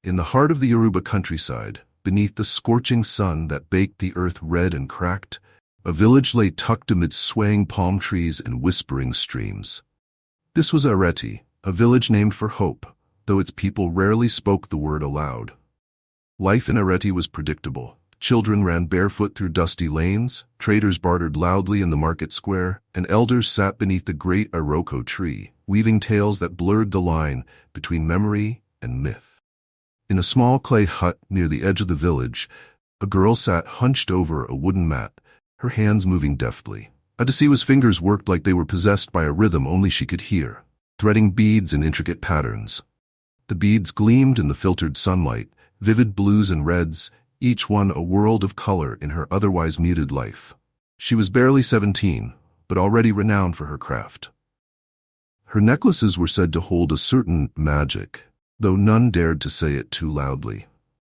In the heart of the Yoruba countryside, beneath the scorching sun that baked the earth red and cracked, a village lay tucked amidst swaying palm trees and whispering streams. This was Ireti, a village named for hope, though its people rarely spoke the word aloud. Life in Ireti was predictable. Children ran barefoot through dusty lanes, traders bartered loudly in the market square, and elders sat beneath the great Iroko tree, weaving tales that blurred the line between memory and myth. In a small clay hut near the edge of the village, a girl sat hunched over a wooden mat, her hands moving deftly. Adesewa's fingers worked like they were possessed by a rhythm only she could hear, threading beads in intricate patterns. The beads gleamed in the filtered sunlight, vivid blues and reds, each one a world of color in her otherwise muted life. She was barely 17, but already renowned for her craft. Her necklaces were said to hold a certain magic, though none dared to say it too loudly.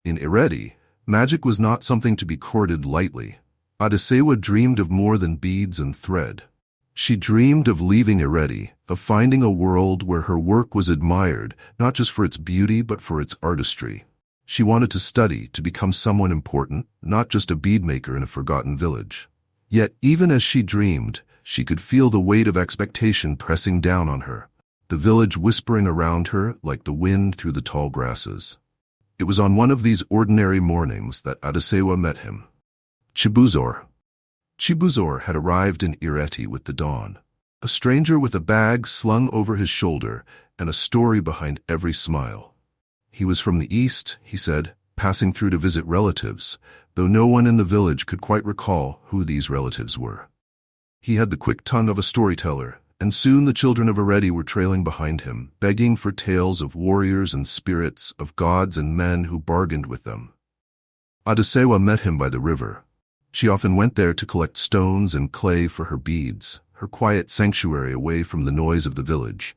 In Ireti, magic was not something to be courted lightly. Adesewa dreamed of more than beads and thread. She dreamed of leaving Ireti, of finding a world where her work was admired, not just for its beauty but for its artistry. She wanted to study, to become someone important, not just a beadmaker in a forgotten village. Yet, even as she dreamed, she could feel the weight of expectation pressing down on her, the village whispering around her like the wind through the tall grasses. It was on one of these ordinary mornings that Adesewa met him. Chibuzor. Chibuzor had arrived in Ireti with the dawn, a stranger with a bag slung over his shoulder and a story behind every smile. He was from the east, he said, passing through to visit relatives, though no one in the village could quite recall who these relatives were. He had the quick tongue of a storyteller, and soon the children of Ireti were trailing behind him, begging for tales of warriors and spirits, of gods and men who bargained with them. Adesewa met him by the river. She often went there to collect stones and clay for her beads, her quiet sanctuary away from the noise of the village.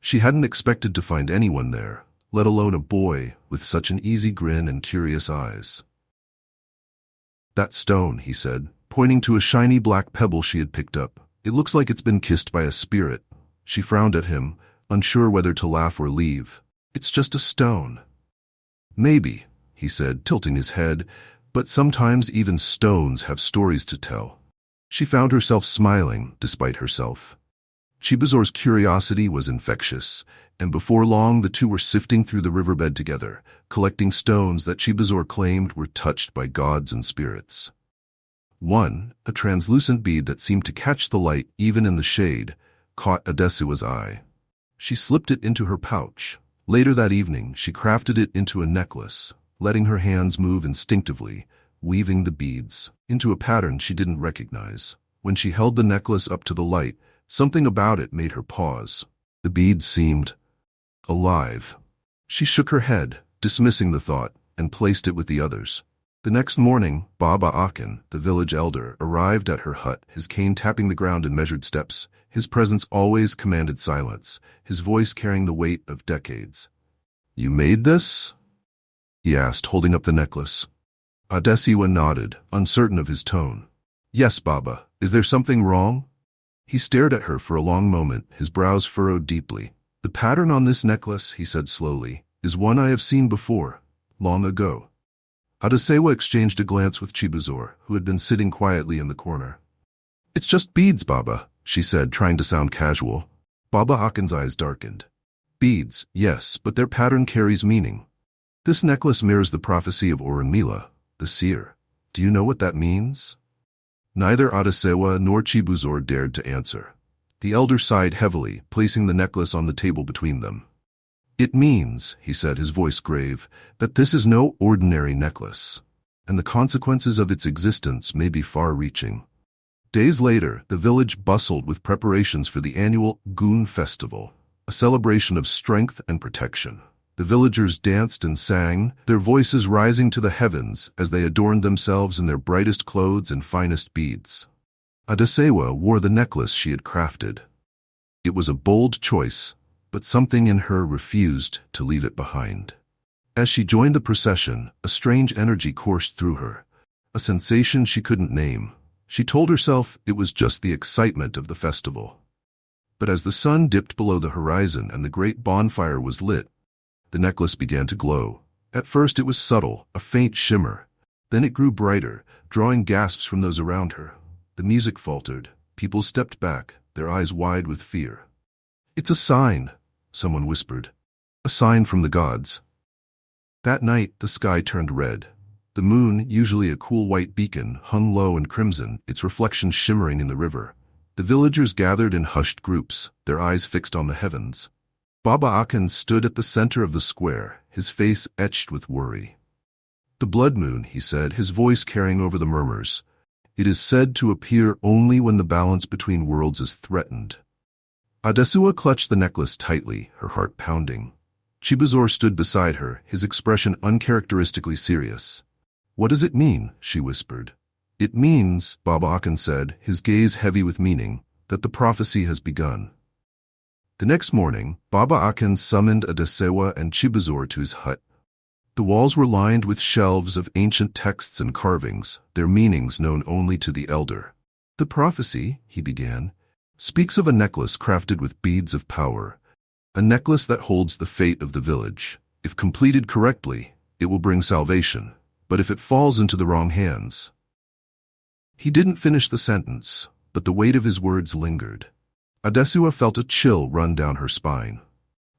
She hadn't expected to find anyone there, let alone a boy with such an easy grin and curious eyes. "That stone," he said, pointing to a shiny black pebble she had picked up. "It looks like it's been kissed by a spirit." She frowned at him, unsure whether to laugh or leave. "It's just a stone." "Maybe," he said, tilting his head, "but sometimes even stones have stories to tell." She found herself smiling, despite herself. Chibuzor's curiosity was infectious, and before long the two were sifting through the riverbed together, collecting stones that Chibuzor claimed were touched by gods and spirits. One, a translucent bead that seemed to catch the light even in the shade, caught Adesewa's eye. She slipped it into her pouch. Later that evening, she crafted it into a necklace, letting her hands move instinctively, weaving the beads into a pattern she didn't recognize. When she held the necklace up to the light, something about it made her pause. The beads seemed alive. She shook her head, dismissing the thought, and placed it with the others. The next morning, Baba Akin, the village elder, arrived at her hut, his cane tapping the ground in measured steps. His presence always commanded silence, his voice carrying the weight of decades. "You made this?" he asked, holding up the necklace. Adesewa nodded, uncertain of his tone. "Yes, Baba. Is there something wrong?" He stared at her for a long moment, his brows furrowed deeply. "The pattern on this necklace," he said slowly, "is one I have seen before, long ago." Adesewa exchanged a glance with Chibuzor, who had been sitting quietly in the corner. "It's just beads, Baba," she said, trying to sound casual. Baba Akin's eyes darkened. "Beads, yes, but their pattern carries meaning. This necklace mirrors the prophecy of Òkùnrìn, the seer. Do you know what that means?" Neither Adesewa nor Chibuzor dared to answer. The elder sighed heavily, placing the necklace on the table between them. "It means," he said, his voice grave, "that this is no ordinary necklace, and the consequences of its existence may be far-reaching." Days later, the village bustled with preparations for the annual Goon Festival, a celebration of strength and protection. The villagers danced and sang, their voices rising to the heavens as they adorned themselves in their brightest clothes and finest beads. Adesewa wore the necklace she had crafted. It was a bold choice, but something in her refused to leave it behind. As she joined the procession, a strange energy coursed through her, a sensation she couldn't name. She told herself it was just the excitement of the festival. But as the sun dipped below the horizon and the great bonfire was lit, the necklace began to glow. At first it was subtle, a faint shimmer. Then it grew brighter, drawing gasps from those around her. The music faltered. People stepped back, their eyes wide with fear. "It's a sign," someone whispered. "A sign from the gods." That night, the sky turned red. The moon, usually a cool white beacon, hung low and crimson, its reflection shimmering in the river. The villagers gathered in hushed groups, their eyes fixed on the heavens. Baba Akin stood at the center of the square, his face etched with worry. "The blood moon," he said, his voice carrying over the murmurs. "It is said to appear only when the balance between worlds is threatened." Adesewa clutched the necklace tightly, her heart pounding. Chibuzor stood beside her, his expression uncharacteristically serious. "What does it mean?" she whispered. "It means," Baba Akin said, his gaze heavy with meaning, "that the prophecy has begun." The next morning, Baba Akin summoned Adesewa and Chibuzor to his hut. The walls were lined with shelves of ancient texts and carvings, their meanings known only to the elder. "The prophecy," he began, "speaks of a necklace crafted with beads of power, a necklace that holds the fate of the village. If completed correctly, it will bring salvation, but if it falls into the wrong hands—" He didn't finish the sentence, but the weight of his words lingered. Adesewa felt a chill run down her spine.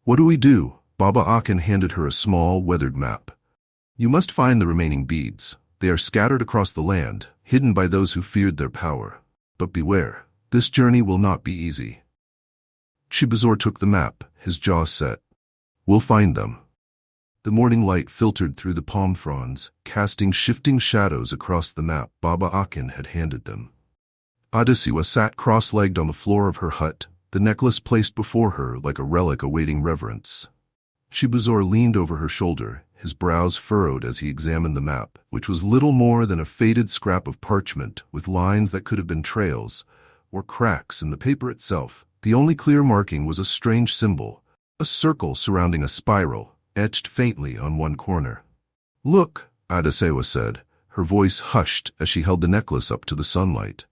"What do we do?" Baba Akin handed her a small, weathered map. "You must find the remaining beads. They are scattered across the land, hidden by those who feared their power. But beware, this journey will not be easy." Chibuzor took the map, his jaw set. "We'll find them." The morning light filtered through the palm fronds, casting shifting shadows across the map Baba Akin had handed them. Adesewa sat cross-legged on the floor of her hut, the necklace placed before her like a relic awaiting reverence. Chibuzor leaned over her shoulder, his brows furrowed as he examined the map, which was little more than a faded scrap of parchment with lines that could have been trails or cracks in the paper itself. The only clear marking was a strange symbol, a circle surrounding a spiral, etched faintly on one corner. "Look," Adesewa said, her voice hushed as she held the necklace up to the sunlight.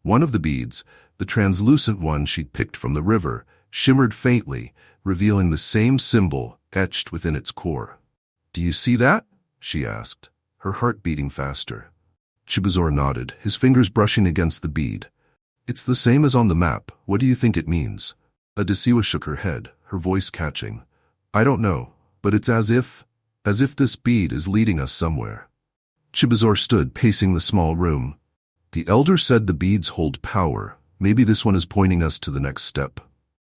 One of the beads, the translucent one she'd picked from the river, shimmered faintly, revealing the same symbol etched within its core. "Do you see that?" she asked, her heart beating faster. Chibuzor nodded, his fingers brushing against the bead. "It's the same as on the map. What do you think it means?" Adesewa shook her head, her voice catching. "I don't know, but it's as if this bead is leading us somewhere." Chibuzor stood pacing the small room. "The elder said the beads hold power. Maybe this one is pointing us to the next step."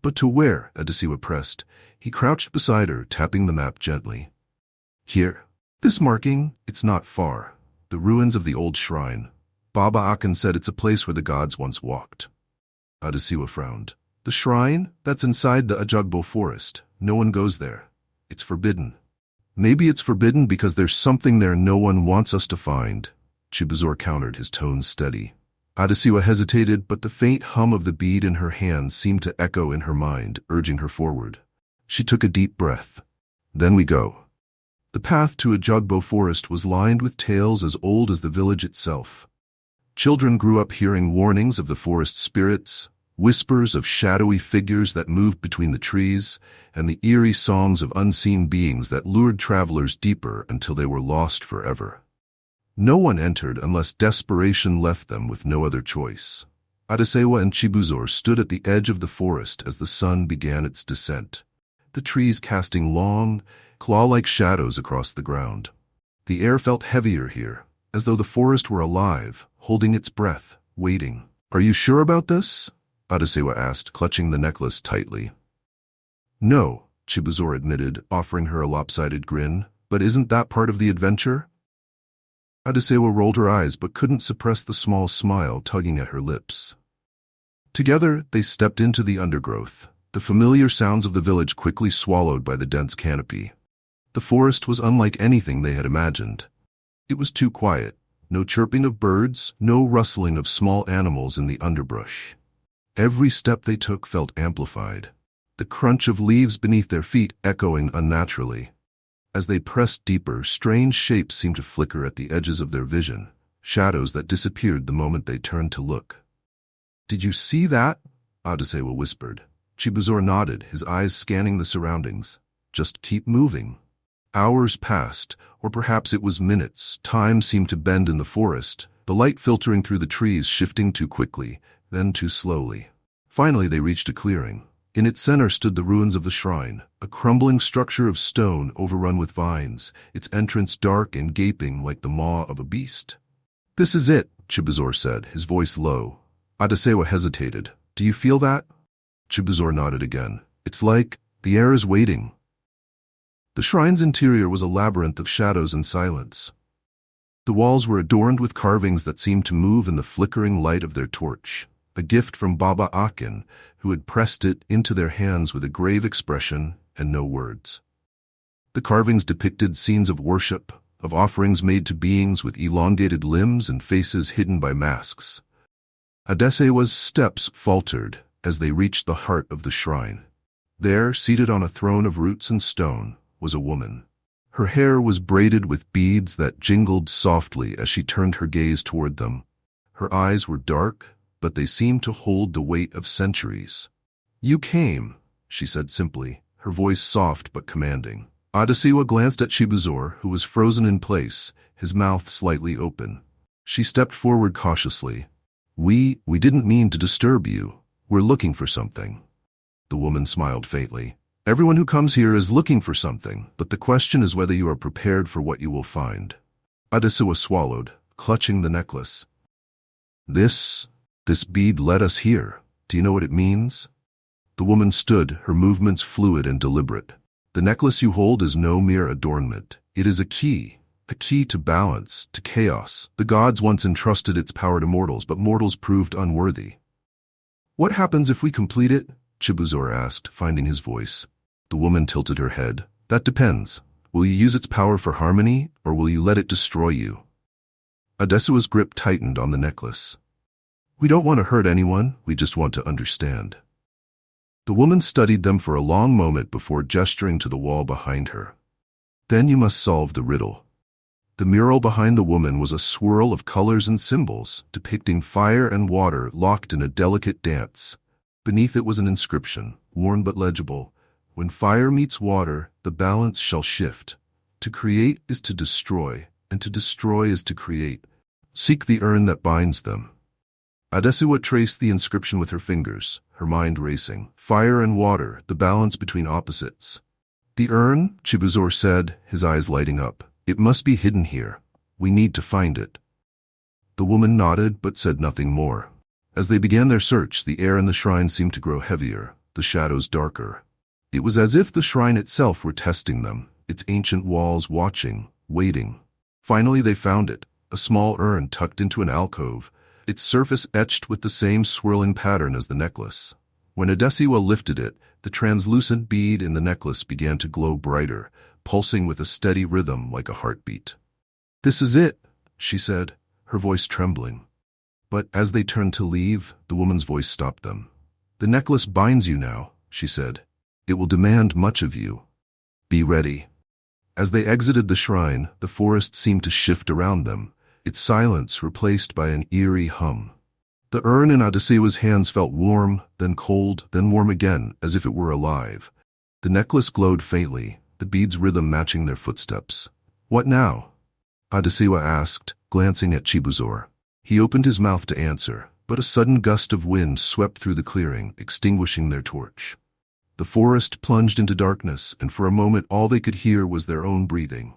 "But to where?" Adesewa pressed. He crouched beside her, tapping the map gently. "Here. This marking, it's not far. The ruins of the old shrine. Baba Akin said it's a place where the gods once walked." Adesewa frowned. "The shrine? That's inside the Ajugbo forest. No one goes there. It's forbidden." "Maybe it's forbidden because there's something there no one wants us to find," Chibuzor countered, his tone steady. Adesewa hesitated, but the faint hum of the bead in her hand seemed to echo in her mind, urging her forward. She took a deep breath. "Then we go." The path to Ajugbo forest was lined with tales as old as the village itself. Children grew up hearing warnings of the forest spirits, whispers of shadowy figures that moved between the trees, and the eerie songs of unseen beings that lured travelers deeper until they were lost forever. No one entered unless desperation left them with no other choice. Adesewa and Chibuzor stood at the edge of the forest as the sun began its descent, the trees casting long, claw-like shadows across the ground. The air felt heavier here, as though the forest were alive, holding its breath, waiting. "Are you sure about this?" Adesewa asked, clutching the necklace tightly. "No," Chibuzor admitted, offering her a lopsided grin. "But isn't that part of the adventure?" Adesewa rolled her eyes but couldn't suppress the small smile tugging at her lips. Together, they stepped into the undergrowth, the familiar sounds of the village quickly swallowed by the dense canopy. The forest was unlike anything they had imagined. It was too quiet, no chirping of birds, no rustling of small animals in the underbrush. Every step they took felt amplified, the crunch of leaves beneath their feet echoing unnaturally. As they pressed deeper, strange shapes seemed to flicker at the edges of their vision, shadows that disappeared the moment they turned to look. "Did you see that?" Adesewa whispered. Chibuzor nodded, his eyes scanning the surroundings. "Just keep moving." Hours passed, or perhaps it was minutes. Time seemed to bend in the forest, the light filtering through the trees shifting too quickly, then too slowly. Finally they reached a clearing. In its center stood the ruins of the shrine, a crumbling structure of stone overrun with vines, its entrance dark and gaping like the maw of a beast. "This is it," Chibuzor said, his voice low. Adesewa hesitated. "Do you feel that?" Chibuzor nodded again. "It's like the air is waiting." The shrine's interior was a labyrinth of shadows and silence. The walls were adorned with carvings that seemed to move in the flickering light of their torch, a gift from Baba Akin, who had pressed it into their hands with a grave expression and no words. The carvings depicted scenes of worship, of offerings made to beings with elongated limbs and faces hidden by masks. Adesewa's steps faltered as they reached the heart of the shrine. There, seated on a throne of roots and stone, was a woman. Her hair was braided with beads that jingled softly as she turned her gaze toward them. Her eyes were dark, but they seemed to hold the weight of centuries. "You came," she said simply, her voice soft but commanding. Adesewa glanced at Chibuzor, who was frozen in place, his mouth slightly open. She stepped forward cautiously. We didn't mean to disturb you. We're looking for something." The woman smiled faintly. "Everyone who comes here is looking for something, but the question is whether you are prepared for what you will find." Adesewa swallowed, clutching the necklace. This bead led us here. Do you know what it means?" The woman stood, her movements fluid and deliberate. "The necklace you hold is no mere adornment. It is a key to balance, to chaos. The gods once entrusted its power to mortals, but mortals proved unworthy." "What happens if we complete it?" Chibuzor asked, finding his voice. The woman tilted her head. "That depends. Will you use its power for harmony, or will you let it destroy you?" Adesewa's grip tightened on the necklace. "We don't want to hurt anyone, we just want to understand." The woman studied them for a long moment before gesturing to the wall behind her. "Then you must solve the riddle." The mural behind the woman was a swirl of colors and symbols, depicting fire and water locked in a delicate dance. Beneath it was an inscription, worn but legible. "When fire meets water, the balance shall shift. To create is to destroy, and to destroy is to create. Seek the urn that binds them." Adesewa traced the inscription with her fingers, her mind racing. Fire and water, the balance between opposites. "The urn," Chibuzor said, his eyes lighting up. "It must be hidden here. We need to find it." The woman nodded but said nothing more. As they began their search, the air in the shrine seemed to grow heavier, the shadows darker. It was as if the shrine itself were testing them, its ancient walls watching, waiting. Finally they found it, a small urn tucked into an alcove, its surface etched with the same swirling pattern as the necklace. When Adesewa lifted it, the translucent bead in the necklace began to glow brighter, pulsing with a steady rhythm like a heartbeat. "This is it," she said, her voice trembling. But as they turned to leave, the woman's voice stopped them. "The necklace binds you now," she said. "It will demand much of you. Be ready." As they exited the shrine, the forest seemed to shift around them, its silence replaced by an eerie hum. The urn in Adesewa's hands felt warm, then cold, then warm again, as if it were alive. The necklace glowed faintly, the bead's rhythm matching their footsteps. "What now?" Adesewa asked, glancing at Chibuzor. He opened his mouth to answer, but a sudden gust of wind swept through the clearing, extinguishing their torch. The forest plunged into darkness, and for a moment all they could hear was their own breathing.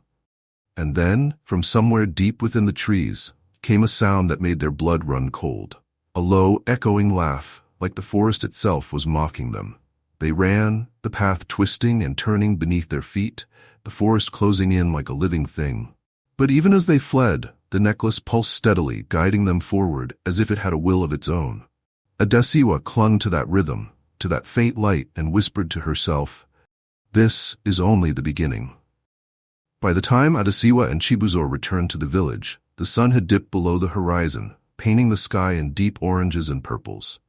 And then, from somewhere deep within the trees, came a sound that made their blood run cold. A low, echoing laugh, like the forest itself was mocking them. They ran, the path twisting and turning beneath their feet, the forest closing in like a living thing. But even as they fled, the necklace pulsed steadily, guiding them forward as if it had a will of its own. Adesewa clung to that rhythm, to that faint light, and whispered to herself, "This is only the beginning." By the time Adesewa and Chibuzor returned to the village, the sun had dipped below the horizon, painting the sky in deep oranges and purples.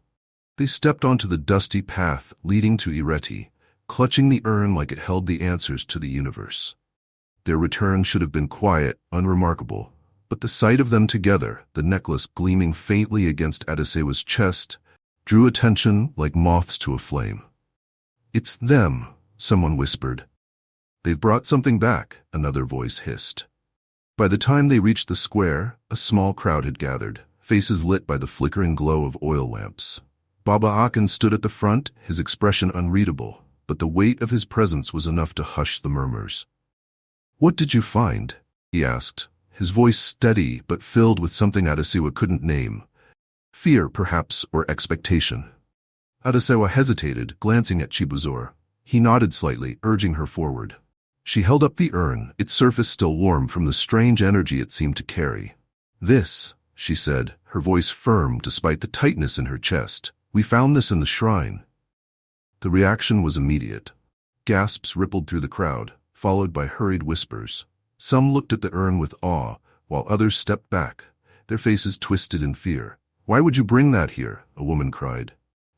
They stepped onto the dusty path leading to Ireti, clutching the urn like it held the answers to the universe. Their return should have been quiet, unremarkable, but the sight of them together, the necklace gleaming faintly against Adesewa's chest, drew attention like moths to a flame. "It's them," someone whispered. "They've brought something back," another voice hissed. By the time they reached the square, a small crowd had gathered, faces lit by the flickering glow of oil lamps. Baba Akin stood at the front, his expression unreadable, but the weight of his presence was enough to hush the murmurs. "What did you find?" he asked, his voice steady but filled with something Adesewa couldn't name. Fear, perhaps, or expectation. Adesewa hesitated, glancing at Chibuzor. He nodded slightly, urging her forward. She held up the urn, its surface still warm from the strange energy it seemed to carry. "This," she said, her voice firm despite the tightness in her chest. "We found this in the shrine." The reaction was immediate. Gasps rippled through the crowd, followed by hurried whispers. Some looked at the urn with awe, while others stepped back, their faces twisted in fear. "Why would you bring that here?" a woman cried.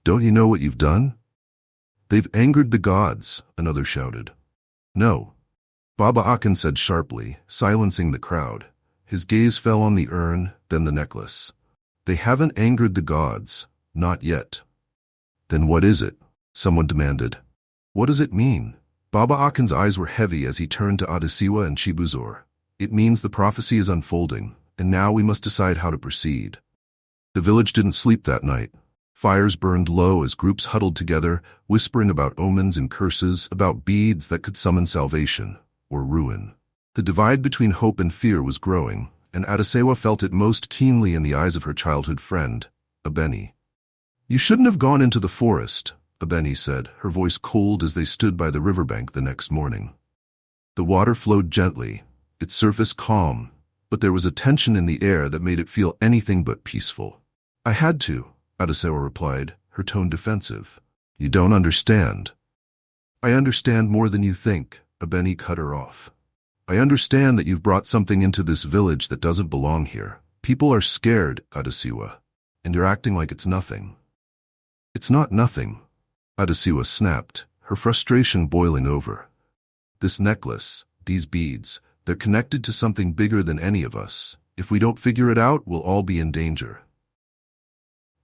"Don't you know what you've done?" "They've angered the gods," another shouted. "No," Baba Akin said sharply, silencing the crowd. His gaze fell on the urn, then the necklace. "They haven't angered the gods, not yet." "Then what is it?" someone demanded. "What does it mean?" Baba Akin's eyes were heavy as he turned to Adesewa and Chibuzor. "It means the prophecy is unfolding, and now we must decide how to proceed." The village didn't sleep that night. Fires burned low as groups huddled together, whispering about omens and curses, about beads that could summon salvation or ruin. The divide between hope and fear was growing, and Adesewa felt it most keenly in the eyes of her childhood friend, Abeni. "You shouldn't have gone into the forest," Abeni said, her voice cold as they stood by the riverbank the next morning. The water flowed gently, its surface calm, but there was a tension in the air that made it feel anything but peaceful. "I had to," Adesewa replied, her tone defensive. "You don't understand." "I understand more than you think," Abeni cut her off. "I understand that you've brought something into this village that doesn't belong here. People are scared, Adesewa, and you're acting like it's nothing." "It's not nothing," Adesewa snapped, her frustration boiling over. "This necklace, these beads, they're connected to something bigger than any of us. If we don't figure it out, we'll all be in danger."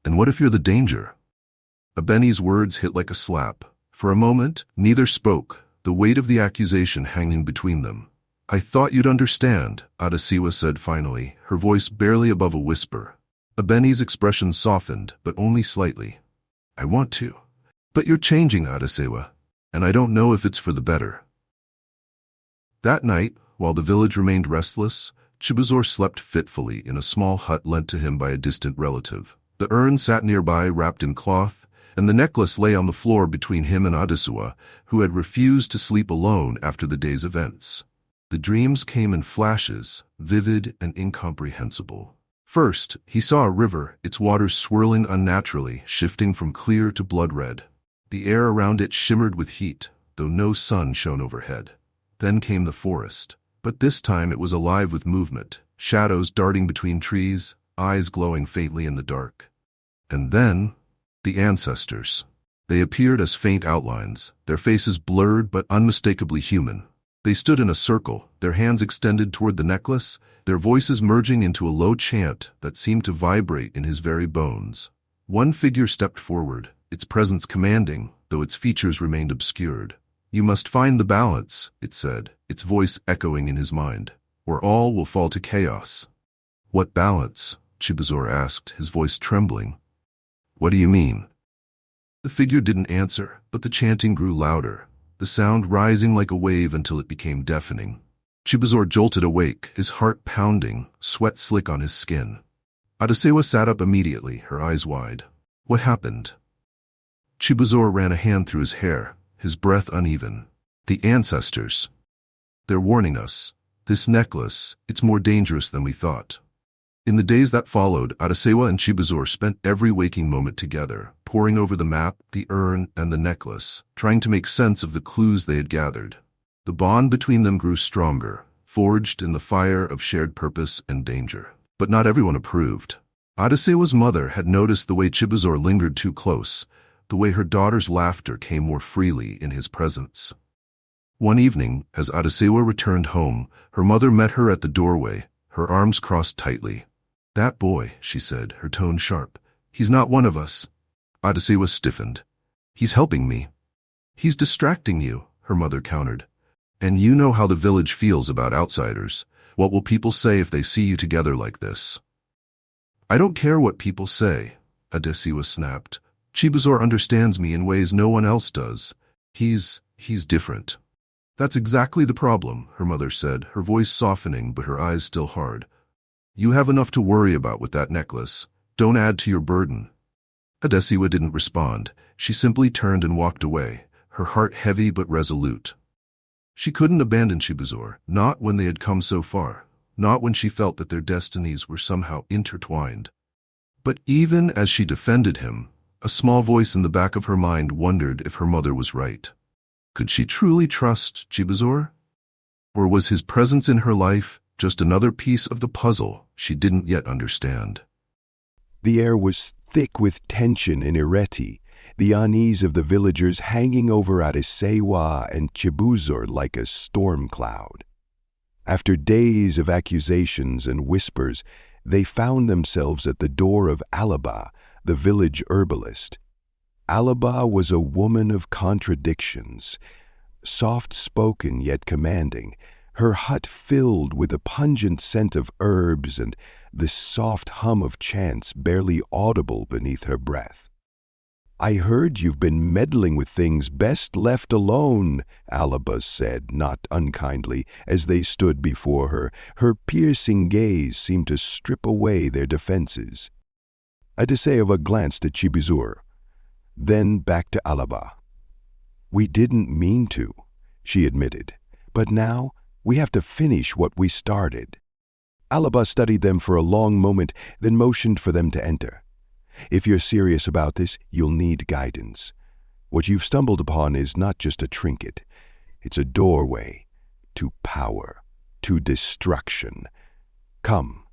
"And what if you're the danger?" Abeni's words hit like a slap. For a moment, neither spoke, the weight of the accusation hanging between them. "I thought you'd understand," Adesewa said finally, her voice barely above a whisper. Abeni's expression softened, but only slightly. "I want to. But you're changing, Adesewa, and I don't know if it's for the better." That night, while the village remained restless, Chibuzor slept fitfully in a small hut lent to him by a distant relative. The urn sat nearby, wrapped in cloth, and the necklace lay on the floor between him and Adesewa, who had refused to sleep alone after the day's events. The dreams came in flashes, vivid and incomprehensible. First, he saw a river, its waters swirling unnaturally, shifting from clear to blood-red. The air around it shimmered with heat, though no sun shone overhead. Then came the forest, but this time it was alive with movement, shadows darting between trees, eyes glowing faintly in the dark. And then, the ancestors. They appeared as faint outlines, their faces blurred but unmistakably human. They stood in a circle, their hands extended toward the necklace, their voices merging into a low chant that seemed to vibrate in his very bones. One figure stepped forward, its presence commanding, though its features remained obscured. "You must find the balance," it said, its voice echoing in his mind, "or all will fall to chaos." "What balance?" Chibuzor asked, his voice trembling. "What do you mean?" The figure didn't answer, but the chanting grew louder, the sound rising like a wave until it became deafening. Chibuzor jolted awake, his heart pounding, sweat slick on his skin. Adesewa sat up immediately, her eyes wide. "What happened?" Chibuzor ran a hand through his hair, his breath uneven. "The ancestors. They're warning us. This necklace, it's more dangerous than we thought." In the days that followed, Adesewa and Chibuzor spent every waking moment together, poring over the map, the urn, and the necklace, trying to make sense of the clues they had gathered. The bond between them grew stronger, forged in the fire of shared purpose and danger. But not everyone approved. Adesewa's mother had noticed the way Chibuzor lingered too close, the way her daughter's laughter came more freely in his presence. One evening, as Adesewa returned home, her mother met her at the doorway, her arms crossed tightly. "That boy," she said, her tone sharp. "He's not one of us." Adesewa stiffened. "He's helping me." "He's distracting you," her mother countered. And you know how the village feels about outsiders. What will people say if they see you together like this? I don't care what people say, Adesewa snapped. Chibuzor understands me in ways no one else does. He's different. That's exactly the problem, her mother said, her voice softening but her eyes still hard. You have enough to worry about with that necklace. Don't add to your burden. Adesewa didn't respond. She simply turned and walked away, her heart heavy but resolute. She couldn't abandon Chibuzor, not when they had come so far, not when she felt that their destinies were somehow intertwined. But even as she defended him, a small voice in the back of her mind wondered if her mother was right. Could she truly trust Chibuzor? Or was his presence in her life just another piece of the puzzle she didn't yet understand? The air was thick with tension in Ireti, the unease of the villagers hanging over Adesewa and Chibuzor like a storm cloud. After days of accusations and whispers, they found themselves at the door of Alaba, the village herbalist. Alaba was a woman of contradictions, soft-spoken yet commanding, her hut filled with a pungent scent of herbs and the soft hum of chants barely audible beneath her breath. "I heard you've been meddling with things best left alone," Alaba said, not unkindly, as they stood before her. Her piercing gaze seemed to strip away their defenses. Adesewa glanced at Chibuzor, then back to Alaba. "We didn't mean to," she admitted, "but now we have to finish what we started." Alaba studied them for a long moment, then motioned for them to enter. "If you're serious about this, you'll need guidance. What you've stumbled upon is not just a trinket. It's a doorway to power, to destruction. Come."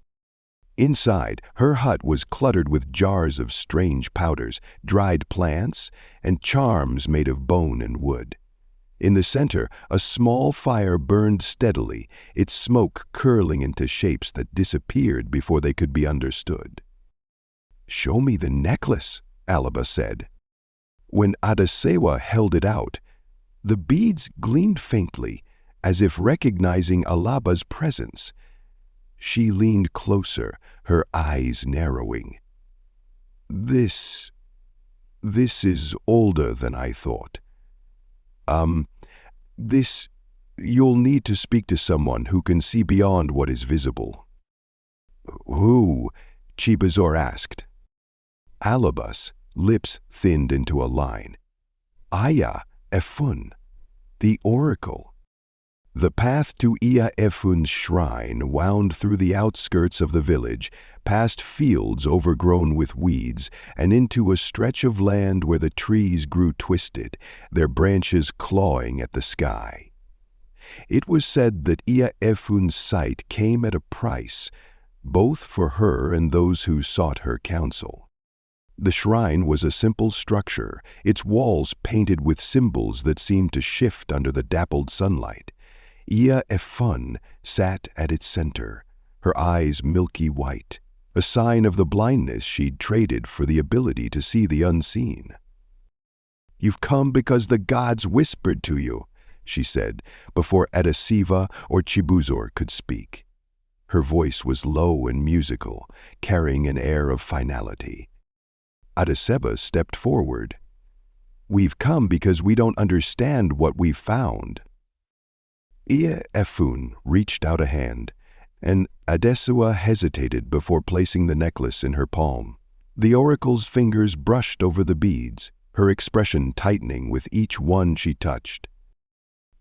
Inside, her hut was cluttered with jars of strange powders, dried plants, and charms made of bone and wood. In the center, a small fire burned steadily, its smoke curling into shapes that disappeared before they could be understood. "Show me the necklace," Alaba said. When Adesewa held it out, the beads gleamed faintly, as if recognizing Alaba's presence. She leaned closer, her eyes narrowing. This is older than I thought. You'll need to speak to someone who can see beyond what is visible." "Who?" Chibuzor asked. Alaba's lips thinned into a line. "Iya Efun, the oracle." The path to Iya Efun's shrine wound through the outskirts of the village, past fields overgrown with weeds, and into a stretch of land where the trees grew twisted, their branches clawing at the sky. It was said that Iya Efun's sight came at a price, both for her and those who sought her counsel. The shrine was a simple structure, its walls painted with symbols that seemed to shift under the dappled sunlight. Iya Efun sat at its center, her eyes milky white, a sign of the blindness she'd traded for the ability to see the unseen. "You've come because the gods whispered to you," she said, before Adesewa or Chibuzor could speak. Her voice was low and musical, carrying an air of finality. Adesewa stepped forward. "We've come because we don't understand what we've found." Iya Efun reached out a hand, and Adesewa hesitated before placing the necklace in her palm. The oracle's fingers brushed over the beads, her expression tightening with each one she touched.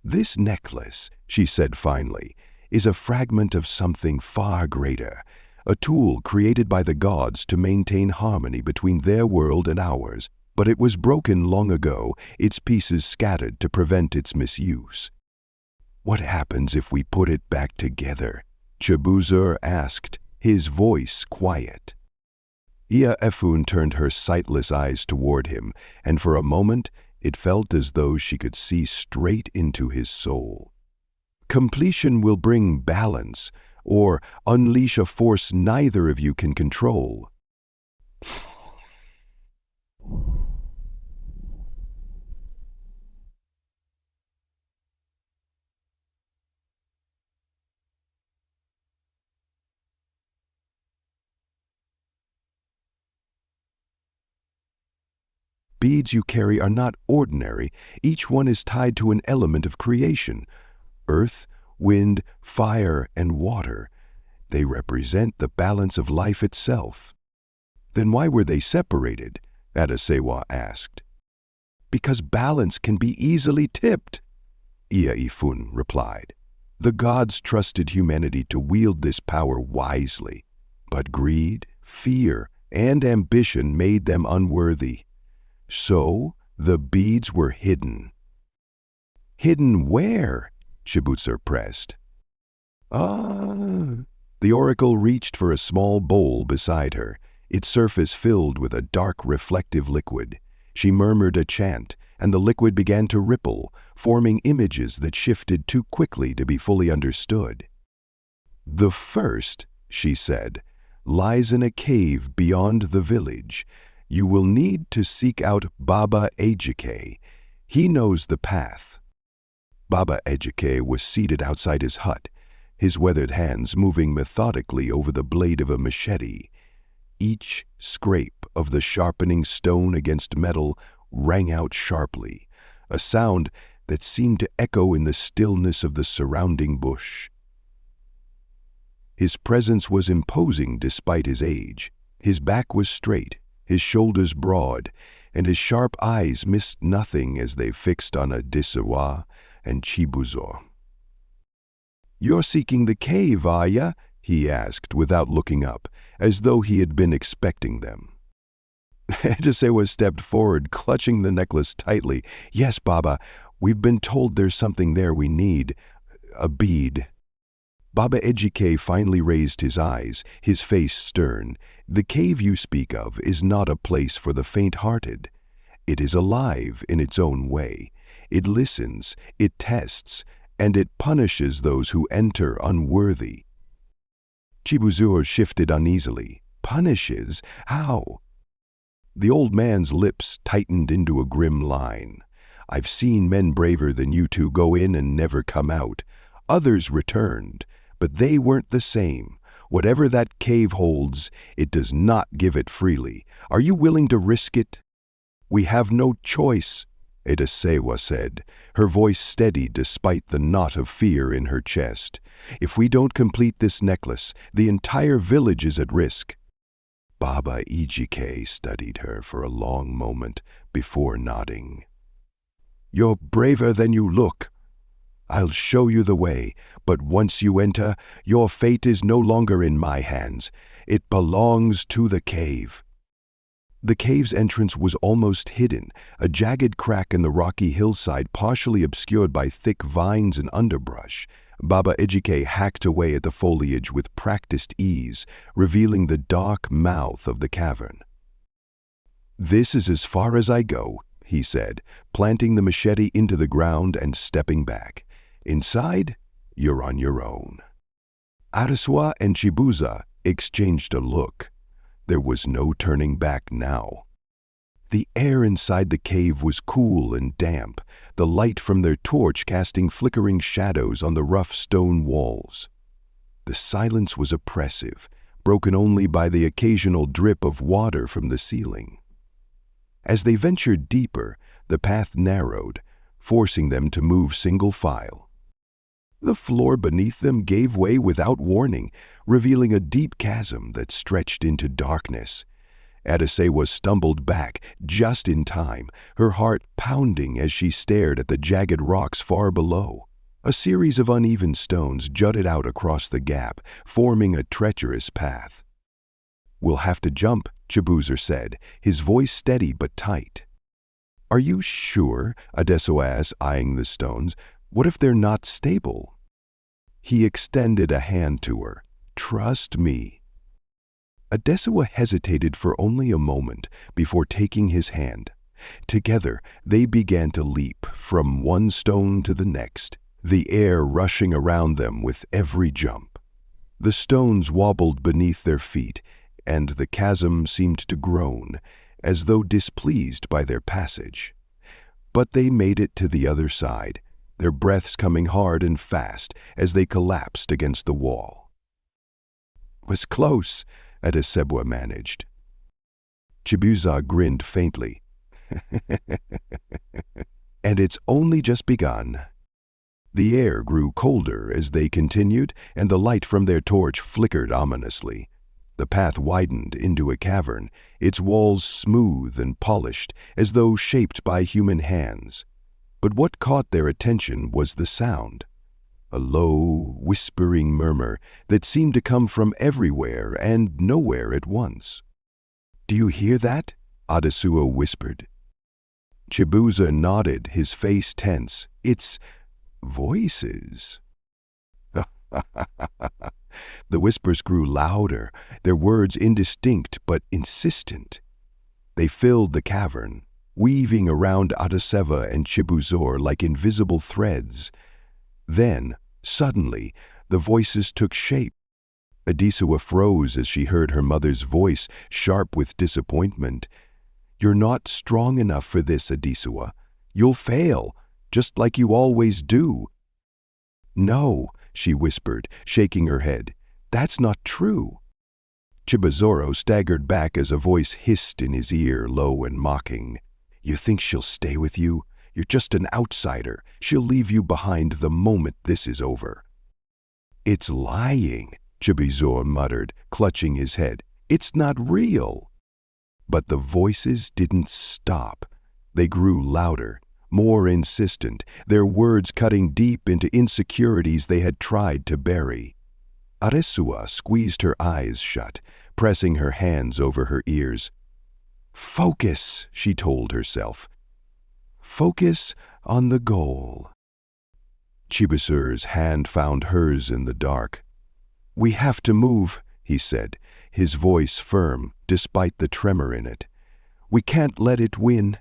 "This necklace," she said finally, "is a fragment of something far greater, a tool created by the gods to maintain harmony between their world and ours, but it was broken long ago, its pieces scattered to prevent its misuse." "What happens if we put it back together?" Chibuzor asked, his voice quiet. Iya Efun turned her sightless eyes toward him, and for a moment it felt as though she could see straight into his soul. "Completion will bring balance, or unleash a force neither of you can control." beads you carry are not ordinary. Each one is tied to an element of creation: earth, wind, fire, and water. They represent the balance of life itself." "Then why were they separated?" Adesewa asked. "Because balance can be easily tipped," Ifun replied. "The gods trusted humanity to wield this power wisely, but greed, fear, and ambition made them unworthy. So the beads were hidden." "Hidden where?" Chibuzor pressed. The oracle reached for a small bowl beside her, its surface filled with a dark reflective liquid. She murmured a chant, and the liquid began to ripple, forming images that shifted too quickly to be fully understood. "The first," she said, "lies in a cave beyond the village. You will need to seek out Baba Ejike. He knows the path." Baba Ejike was seated outside his hut, his weathered hands moving methodically over the blade of a machete. Each scrape of the sharpening stone against metal rang out sharply, a sound that seemed to echo in the stillness of the surrounding bush. His presence was imposing despite his age. His back was straight, his shoulders broad, and his sharp eyes missed nothing as they fixed on Adesewa and Chibuzor. "You're seeking the cave, are ya?" he asked without looking up, as though he had been expecting them. Adesewa stepped forward, clutching the necklace tightly. "Yes, Baba, we've been told there's something there we need. A bead." Baba Ejike finally raised his eyes, his face stern. "The cave you speak of is not a place for the faint-hearted. It is alive in its own way. It listens, it tests, and it punishes those who enter unworthy." Chibuzor shifted uneasily. "Punishes? How?" The old man's lips tightened into a grim line. "I've seen men braver than you two go in and never come out. Others returned, but they weren't the same. Whatever that cave holds, it does not give it freely. Are you willing to risk it?" "We have no choice," Adesewa said, her voice steady despite the knot of fear in her chest. "If we don't complete this necklace, the entire village is at risk." Baba Ejike studied her for a long moment before nodding. "You're braver than you look. I'll show you the way, but once you enter, your fate is no longer in my hands. It belongs to the cave." The cave's entrance was almost hidden, a jagged crack in the rocky hillside partially obscured by thick vines and underbrush. Baba Ejike hacked away at the foliage with practiced ease, revealing the dark mouth of the cavern. "This is as far as I go," he said, planting the machete into the ground and stepping back. "Inside, you're on your own." Adesewa and Chibuzor exchanged a look. There was no turning back now. The air inside the cave was cool and damp, the light from their torch casting flickering shadows on the rough stone walls. The silence was oppressive, broken only by the occasional drip of water from the ceiling. As they ventured deeper, the path narrowed, forcing them to move single file. The floor beneath them gave way without warning, revealing a deep chasm that stretched into darkness. Adesewa stumbled back just in time, her heart pounding as she stared at the jagged rocks far below. A series of uneven stones jutted out across the gap, forming a treacherous path. "We'll have to jump," Chibuzor said, his voice steady but tight. "Are you sure?" Adesewa asked, eyeing the stones. "What if they're not stable?" He extended a hand to her. "Trust me." Adesewa hesitated for only a moment before taking his hand. Together, they began to leap from one stone to the next, the air rushing around them with every jump. The stones wobbled beneath their feet, and the chasm seemed to groan, as though displeased by their passage. But they made it to the other side, their breaths coming hard and fast as they collapsed against the wall. "Was close," Adesewa managed. Chibuzor grinned faintly. And it's only just begun. The air grew colder as they continued, and the light from their torch flickered ominously. The path widened into a cavern, its walls smooth and polished, as though shaped by human hands. But what caught their attention was the sound. A low, whispering murmur that seemed to come from everywhere and nowhere at once. "Do you hear that?" Adesewa whispered. Chibuzor nodded, his face tense. "It's voices." The whispers grew louder, their words indistinct but insistent. They filled the cavern, weaving around Adesewa and Chibuzor like invisible threads. Then, suddenly, the voices took shape. Adesewa froze as she heard her mother's voice, sharp with disappointment. "You're not strong enough for this, Adesewa. You'll fail, just like you always do." "No," she whispered, shaking her head. "That's not true." Chibuzor staggered back as a voice hissed in his ear, low and mocking. "You think she'll stay with you? You're just an outsider. She'll leave you behind the moment this is over." "It's lying," Chibuzor muttered, clutching his head. "It's not real." But the voices didn't stop. They grew louder, more insistent, their words cutting deep into insecurities they had tried to bury. Adesewa squeezed her eyes shut, pressing her hands over her ears. "Focus," she told herself. "Focus on the goal." Chibuzor's hand found hers in the dark. "We have to move," he said, his voice firm despite the tremor in it. "We can't let it win."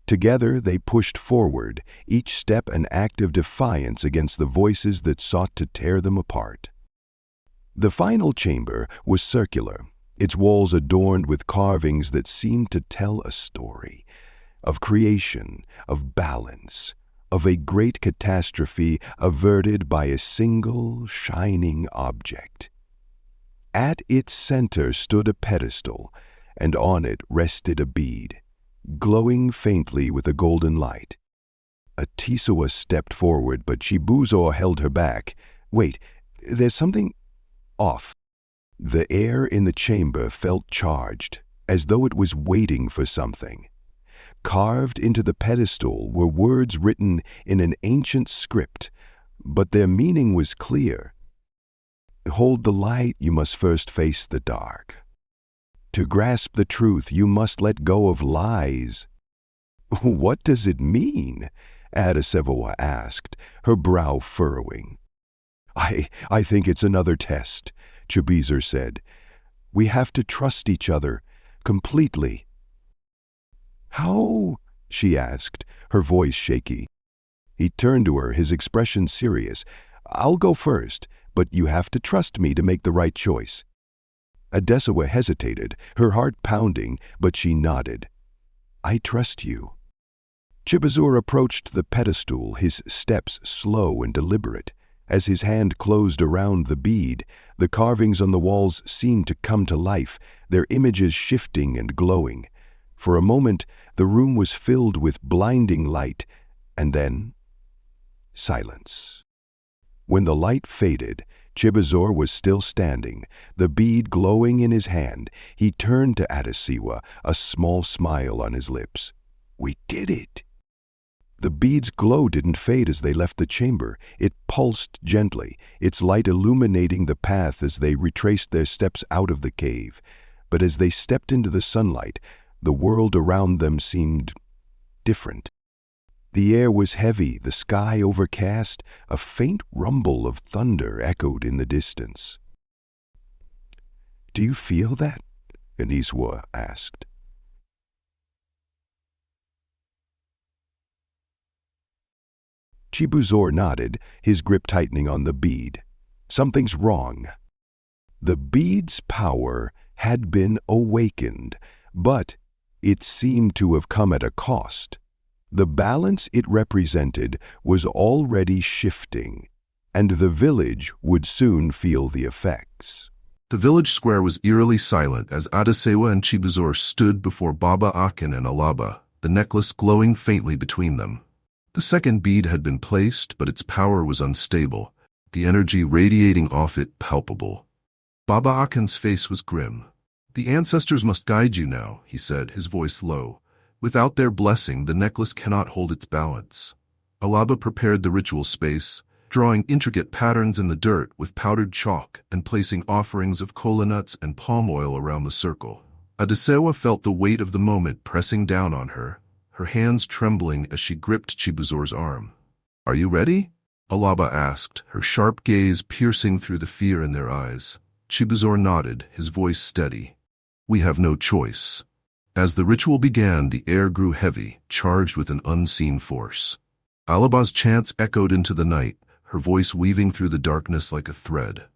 Together they pushed forward, each step an act of defiance against the voices that sought to tear them apart. The final chamber was circular, its walls adorned with carvings that seemed to tell a story of creation, of balance, of a great catastrophe averted by a single shining object. At its center stood a pedestal, and on it rested a bead, glowing faintly with a golden light. Adesewa stepped forward, but Chibuzor held her back. "Wait, there's something off." The air in the chamber felt charged, as though it was waiting for something. Carved into the pedestal were words written in an ancient script, but their meaning was clear. "Hold the light, you must first face the dark. To grasp the truth, you must let go of lies." "What does it mean?" Adesewa asked, her brow furrowing. I think it's another test," Chibuzor said. "We have to trust each other completely." "How?" she asked, her voice shaky. He turned to her, his expression serious. "I'll go first, but you have to trust me to make the right choice." Adesewa hesitated, her heart pounding, but she nodded. "I trust you." Chibuzor approached the pedestal, his steps slow and deliberate. As his hand closed around the bead, the carvings on the walls seemed to come to life, their images shifting and glowing. For a moment, the room was filled with blinding light, and then silence. When the light faded, Chibuzor was still standing, the bead glowing in his hand. He turned to Adesewa, a small smile on his lips. "We did it." The bead's glow didn't fade as they left the chamber. It pulsed gently, its light illuminating the path as they retraced their steps out of the cave. But as they stepped into the sunlight, the world around them seemed different. The air was heavy, the sky overcast, a faint rumble of thunder echoed in the distance. "Do you feel that?" Adesewa asked. Chibuzor nodded, his grip tightening on the bead. "Something's wrong." The bead's power had been awakened, but it seemed to have come at a cost. The balance it represented was already shifting, and the village would soon feel the effects. The village square was eerily silent as Adesewa and Chibuzor stood before Baba Akin and Alaba, the necklace glowing faintly between them. The second bead had been placed, but its power was unstable, the energy radiating off it palpable. Baba Akin's face was grim. "The ancestors must guide you now," he said, his voice low. "Without their blessing, the necklace cannot hold its balance." Alaba prepared the ritual space, drawing intricate patterns in the dirt with powdered chalk and placing offerings of kola nuts and palm oil around the circle. Adesewa felt the weight of the moment pressing down on her, her hands trembling as she gripped Chibuzor's arm. "Are you ready?" Alaba asked, her sharp gaze piercing through the fear in their eyes. Chibuzor nodded, his voice steady. "We have no choice." As the ritual began, the air grew heavy, charged with an unseen force. Alaba's chants echoed into the night, her voice weaving through the darkness like a thread.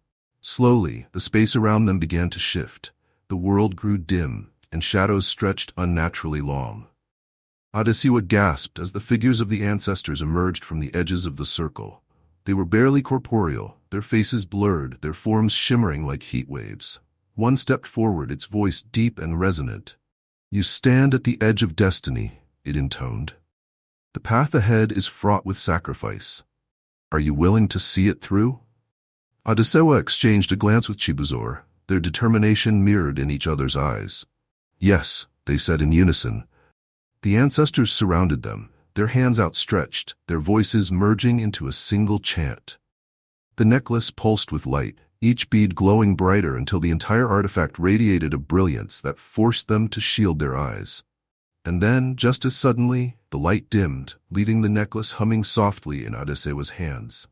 Slowly, the space around them began to shift. The world grew dim, and shadows stretched unnaturally long. Adesewa gasped as the figures of the ancestors emerged from the edges of the circle. They were barely corporeal, their faces blurred, their forms shimmering like heat waves. One stepped forward, its voice deep and resonant. "You stand at the edge of destiny," it intoned. "The path ahead is fraught with sacrifice. Are you willing to see it through?" Adesewa exchanged a glance with Chibuzor, their determination mirrored in each other's eyes. "Yes," they said in unison. The ancestors surrounded them, their hands outstretched, their voices merging into a single chant. The necklace pulsed with light, each bead glowing brighter until the entire artifact radiated a brilliance that forced them to shield their eyes. And then, just as suddenly, the light dimmed, leaving the necklace humming softly in Adesewa's hands.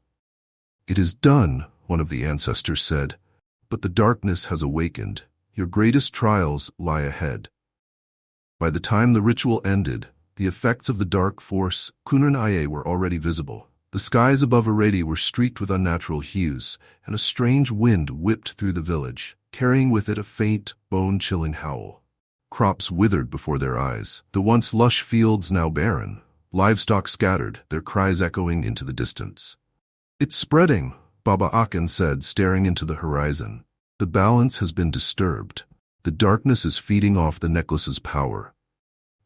"It is done," one of the ancestors said, "but the darkness has awakened. Your greatest trials lie ahead." By the time the ritual ended, the effects of the dark force, Òkùnrìn Ayé, were already visible. The skies above Ireti were streaked with unnatural hues, and a strange wind whipped through the village, carrying with it a faint, bone-chilling howl. Crops withered before their eyes, the once lush fields now barren, livestock scattered, their cries echoing into the distance. "It's spreading," Baba Akin said, staring into the horizon. "The balance has been disturbed. The darkness is feeding off the necklace's power."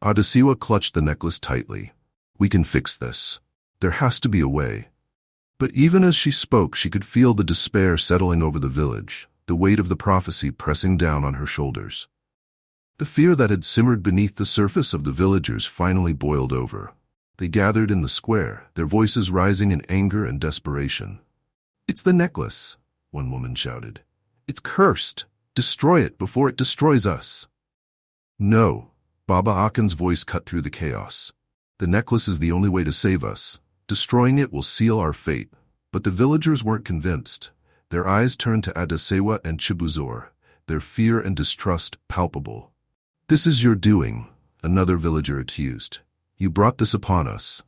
Adesewa clutched the necklace tightly. "We can fix this. There has to be a way." But even as she spoke, she could feel the despair settling over the village, the weight of the prophecy pressing down on her shoulders. The fear that had simmered beneath the surface of the villagers finally boiled over. They gathered in the square, their voices rising in anger and desperation. "It's the necklace," one woman shouted. "It's cursed. Destroy it before it destroys us." "No," Baba Akin's voice cut through the chaos. "The necklace is the only way to save us. Destroying it will seal our fate." But the villagers weren't convinced. Their eyes turned to Adesewa and Chibuzor, their fear and distrust palpable. "This is your doing," another villager accused. "You brought this upon us."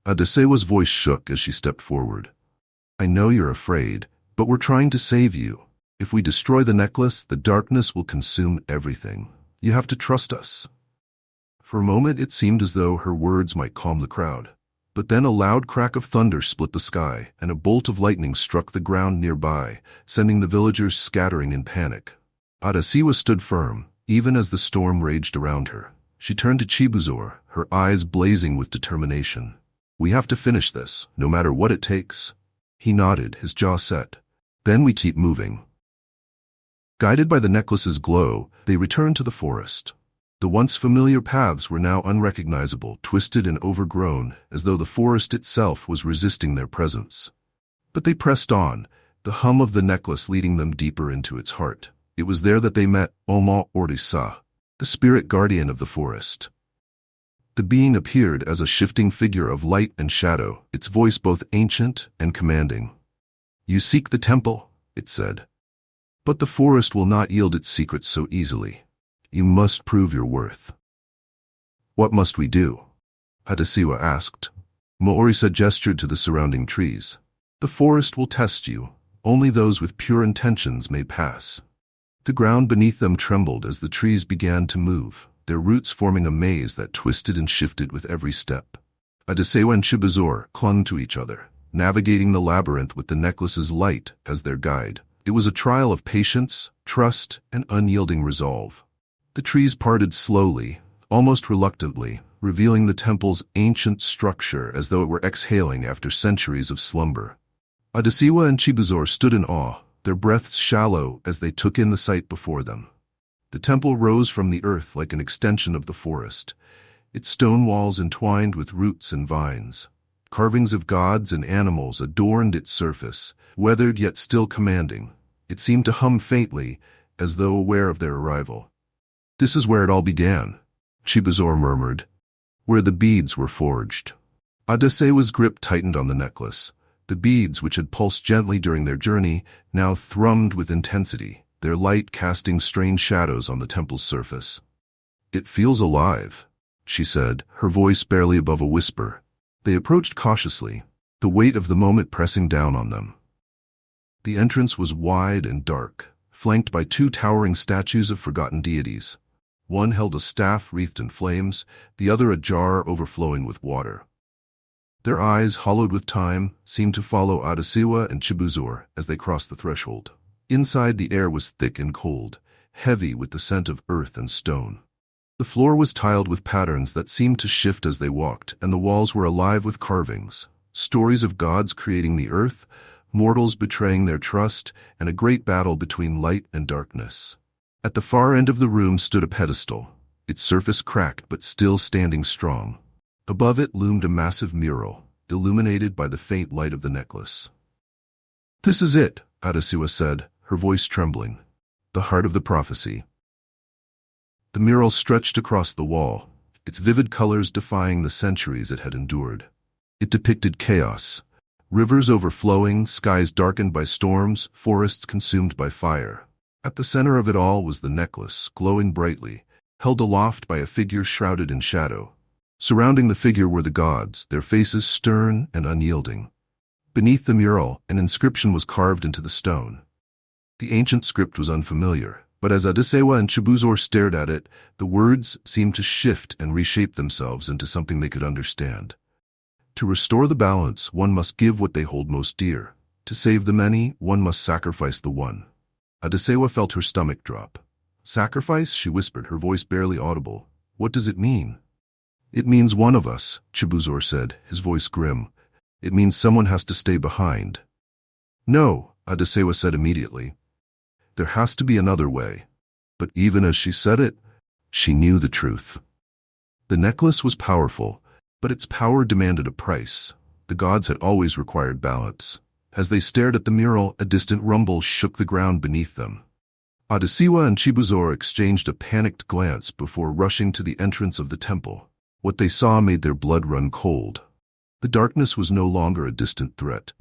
Adesewa's voice shook as she stepped forward. "I know you're afraid, but we're trying to save you. If we destroy the necklace, the darkness will consume everything. You have to trust us." For a moment it seemed as though her words might calm the crowd. But then a loud crack of thunder split the sky, and a bolt of lightning struck the ground nearby, sending the villagers scattering in panic. Adesewa stood firm, even as the storm raged around her. She turned to Chibuzor, her eyes blazing with determination. "We have to finish this, no matter what it takes." He nodded, his jaw set. "Then we keep moving." Guided by the necklace's glow, they returned to the forest. The once familiar paths were now unrecognizable, twisted and overgrown, as though the forest itself was resisting their presence. But they pressed on, the hum of the necklace leading them deeper into its heart. It was there that they met Òkùnrìn Ayé, the spirit guardian of the forest. The being appeared as a shifting figure of light and shadow, its voice both ancient and commanding. "You seek the temple," it said. "But the forest will not yield its secrets so easily. You must prove your worth." "What must we do?" Adesewa asked. Moorisa gestured to the surrounding trees. "The forest will test you. Only those with pure intentions may pass." The ground beneath them trembled as the trees began to move, their roots forming a maze that twisted and shifted with every step. Adesewa and Chibuzor clung to each other, navigating the labyrinth with the necklace's light as their guide. It was a trial of patience, trust, and unyielding resolve. The trees parted slowly, almost reluctantly, revealing the temple's ancient structure as though it were exhaling after centuries of slumber. Adesewa and Chibuzor stood in awe, their breaths shallow as they took in the sight before them. The temple rose from the earth like an extension of the forest, its stone walls entwined with roots and vines. Carvings of gods and animals adorned its surface, weathered yet still commanding. It seemed to hum faintly, as though aware of their arrival. "This is where it all began," Chibuzor murmured, "where the beads were forged." Adesewa's grip tightened on the necklace. The beads, which had pulsed gently during their journey, now thrummed with intensity, their light casting strange shadows on the temple's surface. "It feels alive," she said, her voice barely above a whisper. They approached cautiously, the weight of the moment pressing down on them. The entrance was wide and dark, flanked by two towering statues of forgotten deities. One held a staff wreathed in flames, the other a jar overflowing with water. Their eyes, hollowed with time, seemed to follow Adesewa and Chibuzor as they crossed the threshold. Inside, the air was thick and cold, heavy with the scent of earth and stone. The floor was tiled with patterns that seemed to shift as they walked, and the walls were alive with carvings, stories of gods creating the earth, mortals betraying their trust, and a great battle between light and darkness. At the far end of the room stood a pedestal, its surface cracked but still standing strong. Above it loomed a massive mural, illuminated by the faint light of the necklace. "This is it," Adesewa said, her voice trembling. "The heart of the prophecy." The mural stretched across the wall, its vivid colors defying the centuries it had endured. It depicted chaos, rivers overflowing, skies darkened by storms, forests consumed by fire. At the center of it all was the necklace, glowing brightly, held aloft by a figure shrouded in shadow. Surrounding the figure were the gods, their faces stern and unyielding. Beneath the mural, an inscription was carved into the stone. The ancient script was unfamiliar, but as Adesewa and Chibuzor stared at it, the words seemed to shift and reshape themselves into something they could understand. To restore the balance, one must give what they hold most dear. To save the many, one must sacrifice the one. Adesewa felt her stomach drop. "Sacrifice?" she whispered, her voice barely audible. "What does it mean?" "It means one of us," Chibuzor said, his voice grim. "It means someone has to stay behind." "No," Adesewa said immediately. "There has to be another way." But even as she said it, she knew the truth. The necklace was powerful, but its power demanded a price. The gods had always required balance. As they stared at the mural, a distant rumble shook the ground beneath them. Adesewa and Chibuzor exchanged a panicked glance before rushing to the entrance of the temple. What they saw made their blood run cold. The darkness was no longer a distant threat.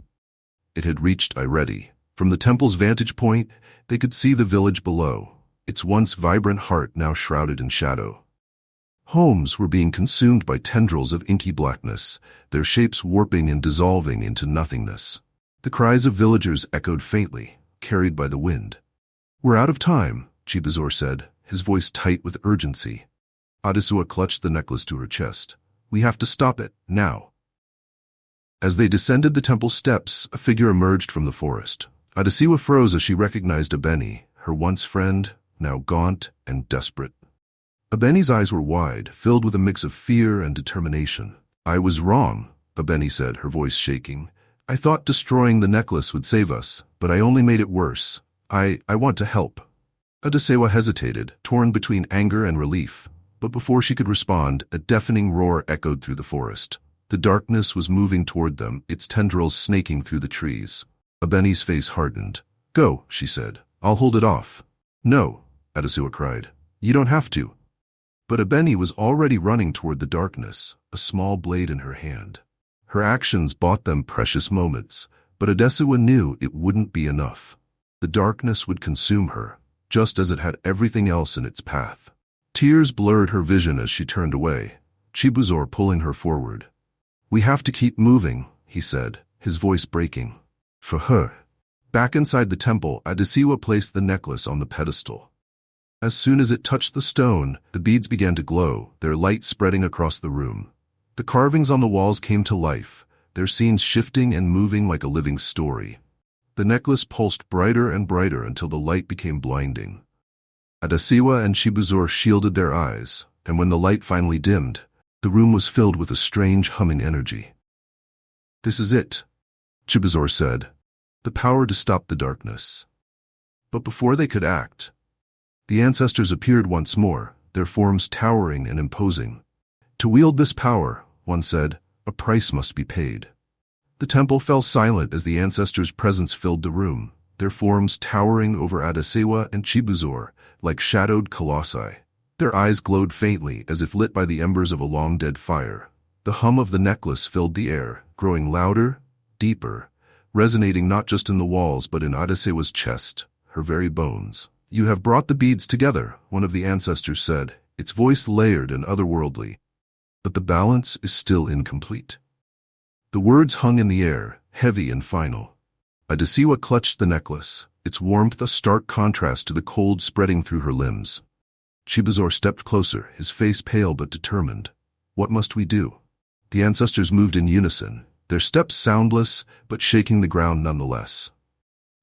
It had reached Ireti. From the temple's vantage point, they could see the village below, its once vibrant heart now shrouded in shadow. Homes were being consumed by tendrils of inky blackness, their shapes warping and dissolving into nothingness. The cries of villagers echoed faintly, carried by the wind. "We're out of time," Chibuzor said, his voice tight with urgency. Adesewa clutched the necklace to her chest. "We have to stop it, now." As they descended the temple steps, a figure emerged from the forest. Adesewa froze as she recognized Abeni, her once friend, now gaunt and desperate. Abeni's eyes were wide, filled with a mix of fear and determination. "I was wrong," Abeni said, her voice shaking. "I thought destroying the necklace would save us, but I only made it worse. I want to help." Adesewa hesitated, torn between anger and relief. But before she could respond, a deafening roar echoed through the forest. The darkness was moving toward them, its tendrils snaking through the trees. Abeni's face hardened. "Go," she said. "I'll hold it off." "No," Adesewa cried. "You don't have to." But Abeni was already running toward the darkness, a small blade in her hand. Her actions bought them precious moments, but Adesewa knew it wouldn't be enough. The darkness would consume her, just as it had everything else in its path. Tears blurred her vision as she turned away, Chibuzor pulling her forward. "We have to keep moving," he said, his voice breaking. "For her." Back inside the temple, Adesewa placed the necklace on the pedestal. As soon as it touched the stone, the beads began to glow, their light spreading across the room. The carvings on the walls came to life, their scenes shifting and moving like a living story. The necklace pulsed brighter and brighter until the light became blinding. Adesewa and Chibuzor shielded their eyes, and when the light finally dimmed, The room was filled with a strange humming energy. "This is it," Chibuzor said, "the power to stop the darkness." But before they could act, the ancestors appeared once more, their forms towering and imposing. "To wield this power," one said, "a price must be paid." The temple fell silent as the ancestors' presence filled the room, their forms towering over Adesewa and Chibuzor like shadowed colossi. Their eyes glowed faintly as if lit by the embers of a long-dead fire. The hum of the necklace filled the air, growing louder, deeper, resonating not just in the walls but in Adesewa's chest, her very bones. "You have brought the beads together," one of the ancestors said, its voice layered and otherworldly. "But the balance is still incomplete." The words hung in the air, heavy and final. Adesewa clutched the necklace, its warmth a stark contrast to the cold spreading through her limbs. Chibuzor stepped closer, his face pale but determined. "What must we do?" The ancestors moved in unison, their steps soundless but shaking the ground nonetheless.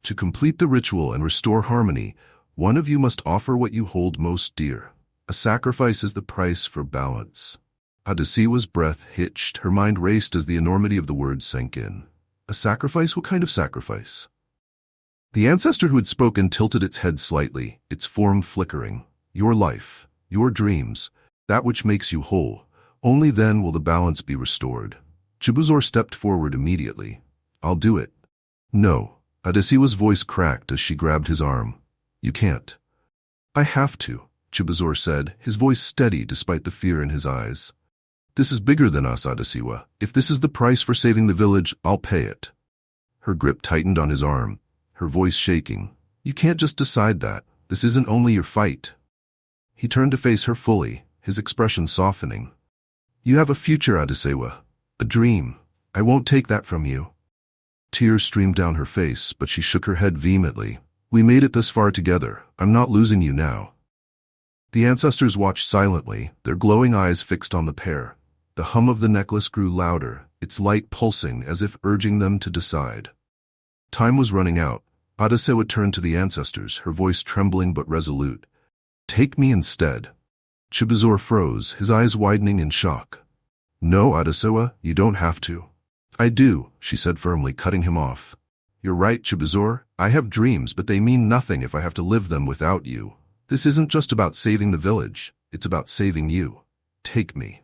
"To complete the ritual and restore harmony, one of you must offer what you hold most dear. A sacrifice is the price for balance." Adesewa's breath hitched, her mind raced as the enormity of the words sank in. "A sacrifice? What kind of sacrifice?" The ancestor who had spoken tilted its head slightly, its form flickering. "Your life, your dreams, that which makes you whole. Only then will the balance be restored." Chibuzor stepped forward immediately. "I'll do it." "No." Adesewa's voice cracked as she grabbed his arm. "You can't." "I have to," Chibuzor said, his voice steady despite the fear in his eyes. "This is bigger than us, Adesewa. If this is the price for saving the village, I'll pay it." Her grip tightened on his arm, her voice shaking. "You can't just decide that. This isn't only your fight." He turned to face her fully, his expression softening. "You have a future, Adesewa. A dream. I won't take that from you." Tears streamed down her face, but she shook her head vehemently. "We made it this far together. I'm not losing you now." The ancestors watched silently, their glowing eyes fixed on the pair. The hum of the necklace grew louder, its light pulsing as if urging them to decide. Time was running out. Adesewa turned to the ancestors, her voice trembling but resolute. "Take me instead." Chibuzor froze, his eyes widening in shock. "No, Adesewa, you don't have to." "I do," she said firmly, cutting him off. "You're right, Chibuzor. I have dreams, but they mean nothing if I have to live them without you. This isn't just about saving the village, it's about saving you. Take me."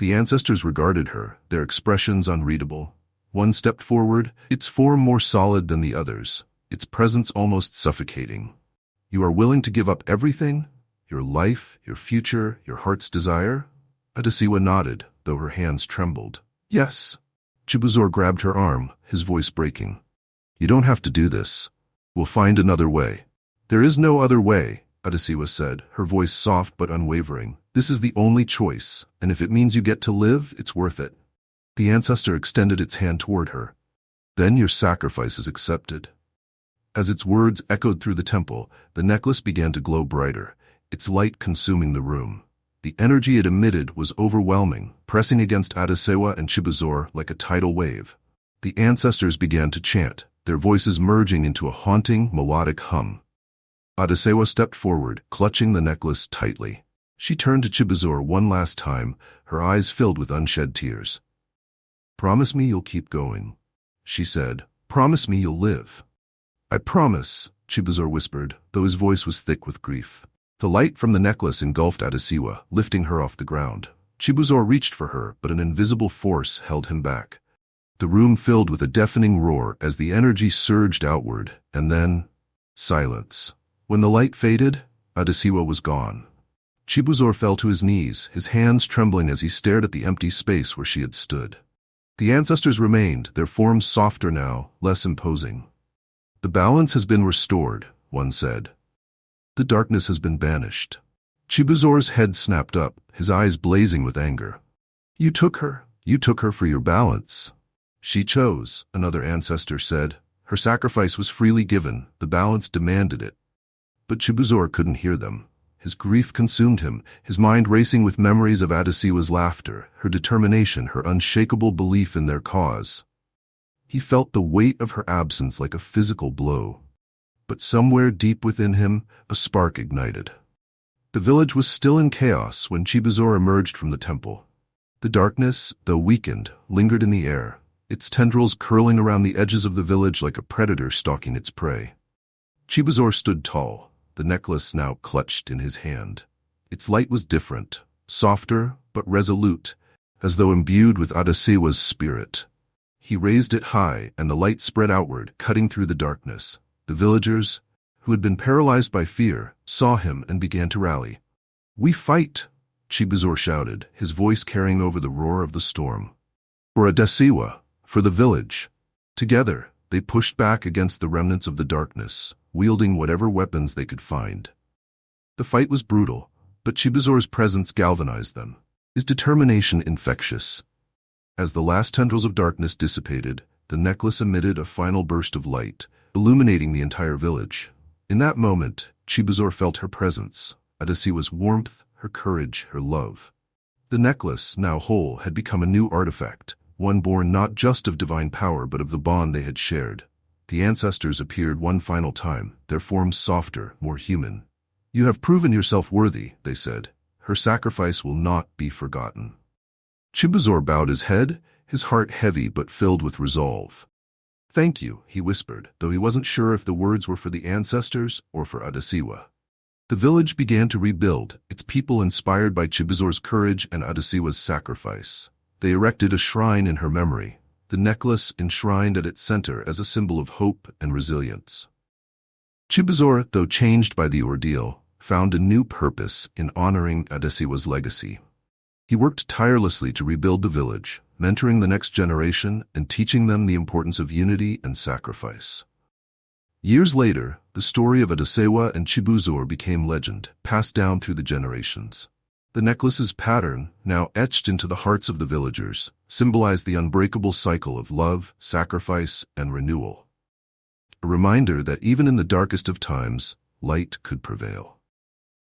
The ancestors regarded her, their expressions unreadable. One stepped forward, its form more solid than the others, its presence almost suffocating. "You are willing to give up everything? Your life, your future, your heart's desire?" Adesewa nodded, though her hands trembled. "Yes." Chibuzor grabbed her arm, his voice breaking. "You don't have to do this. We'll find another way." "There is no other way," Adesewa said, her voice soft but unwavering. "This is the only choice, and if it means you get to live, it's worth it." The ancestor extended its hand toward her. "Then your sacrifice is accepted." As its words echoed through the temple, the necklace began to glow brighter, its light consuming the room. The energy it emitted was overwhelming, pressing against Adesewa and Chibuzor like a tidal wave. The ancestors began to chant, their voices merging into a haunting, melodic hum. Adesewa stepped forward, clutching the necklace tightly. She turned to Chibuzor one last time, her eyes filled with unshed tears. "Promise me you'll keep going," she said. "Promise me you'll live." "I promise," Chibuzor whispered, though his voice was thick with grief. The light from the necklace engulfed Adesewa, lifting her off the ground. Chibuzor reached for her, but an invisible force held him back. The room filled with a deafening roar as the energy surged outward, and then silence. When the light faded, Adesewa was gone. Chibuzor fell to his knees, his hands trembling as he stared at the empty space where she had stood. The ancestors remained, their forms softer now, less imposing. "The balance has been restored," one said. "The darkness has been banished." Chibuzor's head snapped up, his eyes blazing with anger. You took her for your balance." "She chose," another ancestor said. "Her sacrifice was freely given, the balance demanded it." But Chibuzor couldn't hear them. His grief consumed him, his mind racing with memories of Adesewa's laughter, her determination, her unshakable belief in their cause. He felt the weight of her absence like a physical blow. But somewhere deep within him, a spark ignited. The village was still in chaos when Chibuzor emerged from the temple. The darkness, though weakened, lingered in the air, its tendrils curling around the edges of the village like a predator stalking its prey. Chibuzor stood tall, the necklace now clutched in his hand. Its light was different, softer but resolute, as though imbued with Adesewa's spirit. He raised it high, and the light spread outward, cutting through the darkness. The villagers, who had been paralyzed by fear, saw him and began to rally. "We fight!" Chibuzor shouted, his voice carrying over the roar of the storm. "For Adesewa, for the village." Together, they pushed back against the remnants of the darkness, wielding whatever weapons they could find. The fight was brutal, but Chibuzor's presence galvanized them, his determination infectious. As the last tendrils of darkness dissipated, the necklace emitted a final burst of light, illuminating the entire village. In that moment, Chibuzor felt her presence, Adesewa's warmth, her courage, her love. The necklace, now whole, had become a new artifact, one born not just of divine power but of the bond they had shared. The ancestors appeared one final time, their forms softer, more human. "You have proven yourself worthy," they said. "Her sacrifice will not be forgotten." Chibuzor bowed his head, his heart heavy but filled with resolve. "Thank you," he whispered, though he wasn't sure if the words were for the ancestors or for Adesewa. The village began to rebuild, its people inspired by Chibuzor's courage and Adesewa's sacrifice. They erected a shrine in her memory, the necklace enshrined at its center as a symbol of hope and resilience. Chibuzor, though changed by the ordeal, found a new purpose in honoring Adesewa's legacy. He worked tirelessly to rebuild the village, mentoring the next generation and teaching them the importance of unity and sacrifice. Years later, the story of Adesewa and Chibuzor became legend, passed down through the generations. The necklace's pattern, now etched into the hearts of the villagers, symbolized the unbreakable cycle of love, sacrifice, and renewal. A reminder that even in the darkest of times, light could prevail.